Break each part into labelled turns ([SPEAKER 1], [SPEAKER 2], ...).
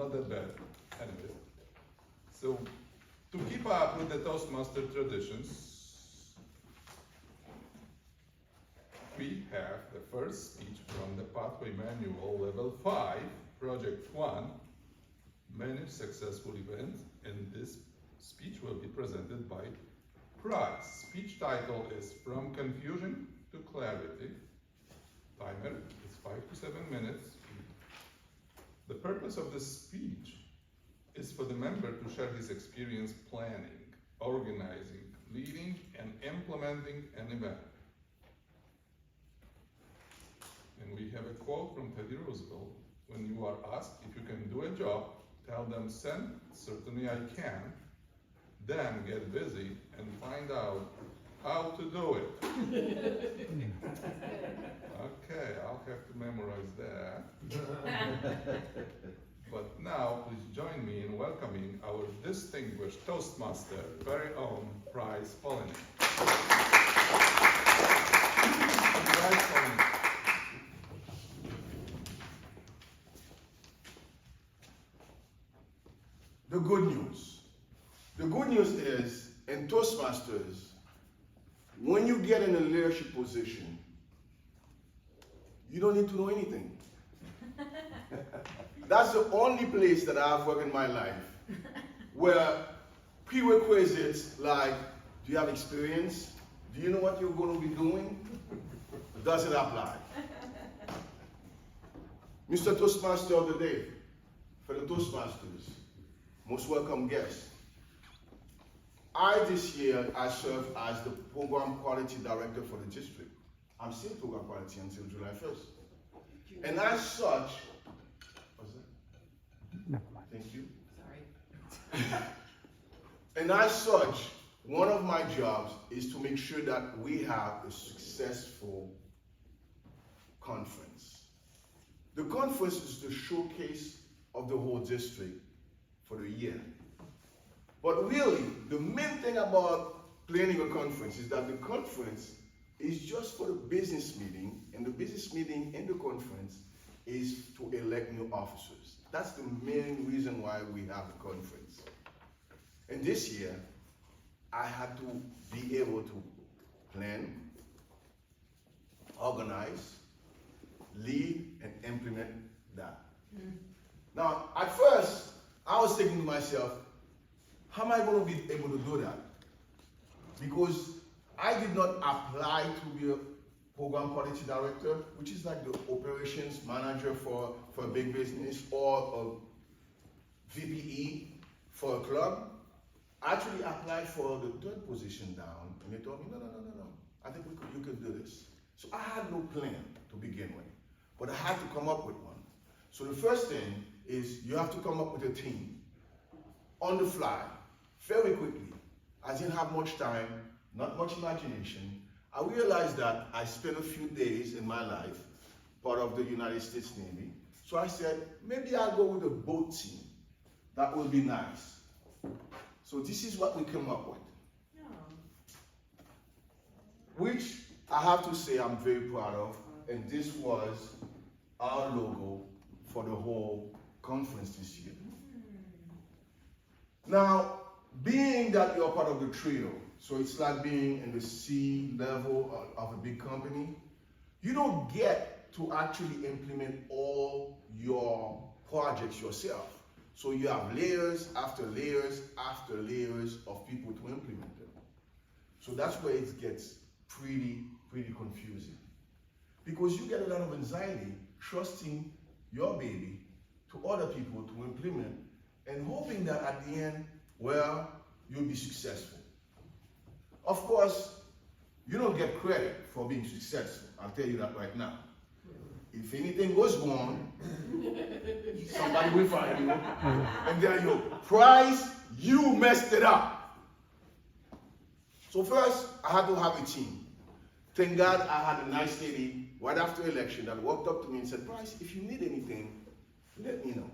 [SPEAKER 1] not that bad. Anyway, so to keep up with the Toastmaster traditions, we have the first speech from the Pathway Manual Level 5, Project 1, Manage Successful Events, and this speech will be presented by Price. Speech title is From Confusion to Clarity. Timer is 5 to 7 minutes. The purpose of the speech is for the member to share his experience planning, organizing, leading, and implementing an event. And we have a quote from Teddy Roosevelt: when you are asked if you can do a job, tell them, certainly I can, then get busy and find out how to do it. Okay, I'll have to memorize that. But now, please join me in welcoming our distinguished Toastmaster, very own Price Polinick. Price Polinick.
[SPEAKER 2] The good news. The good news is, in Toastmasters, when you get in a leadership position, you don't need to know anything. That's the only place that I've worked in my life where prerequisites like, do you have experience? Do you know what you're going to be doing? Does it apply? Mr. Toastmaster of the day, for the Toastmasters, most welcome guests. This year, I serve as the Program Quality Director for the district. I'm still Program Quality until July 1st. And as such, what's that?
[SPEAKER 3] Never mind.
[SPEAKER 2] Thank you.
[SPEAKER 4] Sorry.
[SPEAKER 2] And as such, one of my jobs is to make sure that we have a successful conference. The conference is the showcase of the whole district for the year. But really, the main thing about planning a conference is that the conference is just for the business meeting, and the business meeting in the conference is to elect new officers. That's the main reason why we have the conference. And this year, I had to be able to plan, organize, lead, and implement that. Now, at first, I was thinking to myself, how am I going to be able to do that? Because I did not apply to be a program quality director, which is like the operations manager for a big business, or a VPE for a club. I actually applied for the third position down, and they told me, no. I think you could do this. So I had no plan to begin with, but I had to come up with one. So the first thing is you have to come up with a team on the fly, very quickly. I didn't have much time, not much imagination. I realized that I spent a few days in my life, part of the United States Navy. So I said, maybe I'll go with a boat team. That would be nice. So this is what we came up with. Which I have to say I'm very proud of. And this was our logo for the whole conference this year. Now, being that you're part of the trio, so it's like being in the C level of a big company, you don't get to actually implement all your projects yourself. So you have layers after layers after layers of people to implement them. So that's where it gets pretty confusing. Because you get a lot of anxiety trusting your baby to other people to implement and hoping that at the end, well, you'll be successful. Of course, you don't get credit for being successful. I'll tell you that right now. If anything goes wrong, somebody will find you and tell you, Price, you messed it up. So first, I had to have a team. Thank God I had a nice lady right after election that walked up to me and said, Price, if you need anything, let me know.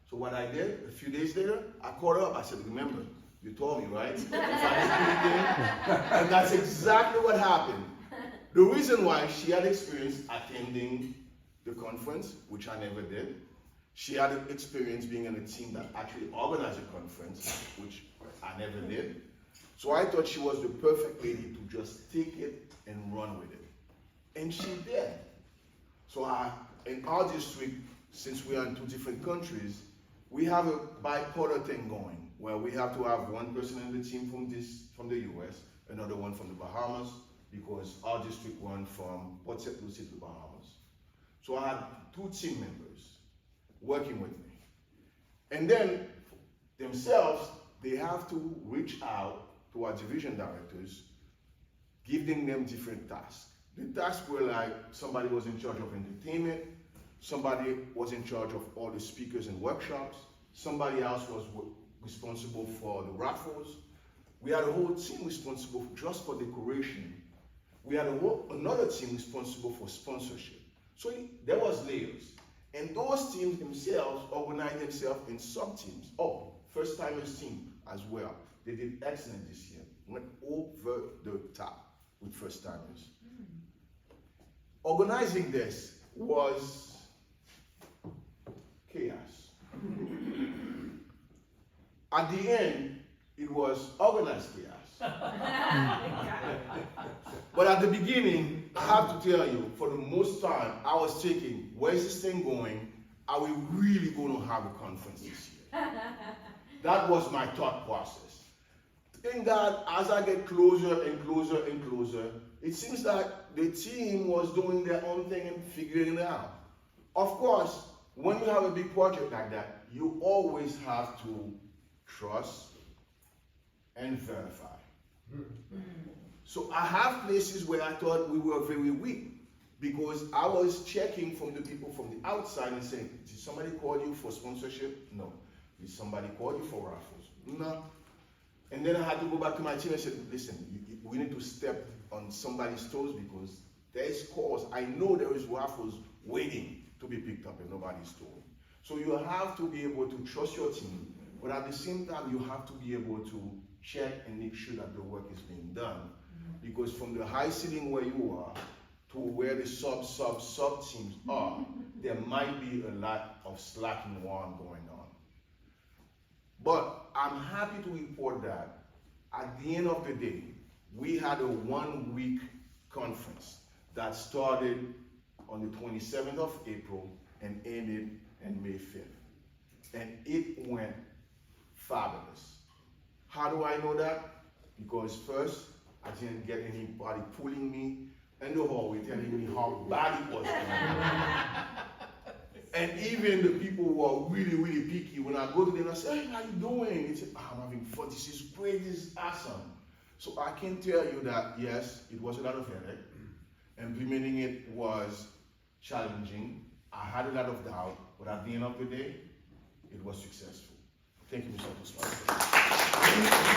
[SPEAKER 2] So what I did, a few days later, I called her up. I said, remember, you told me, right? If I need anything. And that's exactly what happened. The reason why she had experience attending the conference, which I never did. She had an experience being on a team that actually organized a conference, which I never did. So I thought she was the perfect lady to just take it and run with it. And she did. So in our district, since we are in 2 different countries, we have a bipolar thing going, where we have to have one person in the team from the US, another one from the Bahamas, because our district run from Port St. Lucie to the Bahamas. So I had 2 team members working with me. And then themselves, they have to reach out to our division directors, giving them different tasks. The tasks were like, somebody was in charge of entertainment, somebody was in charge of all the speakers and workshops, somebody else was responsible for the raffles. We had a whole team responsible just for decoration. We had another team responsible for sponsorship. So there was layers. And those teams themselves organized themselves in sub-teams. Oh, First Timers team as well. They did excellent this year. Went over the top with First Timers. Organizing this was chaos. At the end, it was organized chaos. But at the beginning, I have to tell you, for the most time, I was thinking, where's this thing going? Are we really going to have a conference this year? That was my thought process. Thank God, as I get closer and closer and closer, it seems like the team was doing their own thing and figuring it out. Of course, when you have a big project like that, you always have to trust and verify. So I have places where I thought we were very weak, because I was checking from the people from the outside and saying, did somebody call you for sponsorship? No. Did somebody call you for raffles? No. And then I had to go back to my team and say, listen, we need to step on somebody's toes, because there's calls. I know there is raffles waiting to be picked up and nobody's told. So you have to be able to trust your team, but at the same time, you have to be able to check and make sure that the work is being done. Because from the high ceiling where you are to where the sub teams are, there might be a lot of slacking on going on. But I'm happy to report that at the end of the day, we had a 1-week conference that started on the 27th of April and ended on May 5th. And it went fabulous. How do I know that? Because first, I didn't get anybody pulling me in the hallway telling me how bad it was. And even the people who are really, really picky, when I go to them, I say, hey, how you doing? They say, oh, I'm having fun, this is great, this is awesome. So I can tell you that, yes, it was a lot of headache. Implementing it was challenging. I had a lot of doubt, but at the end of the day, it was successful. Thank you, Mr. Kusman.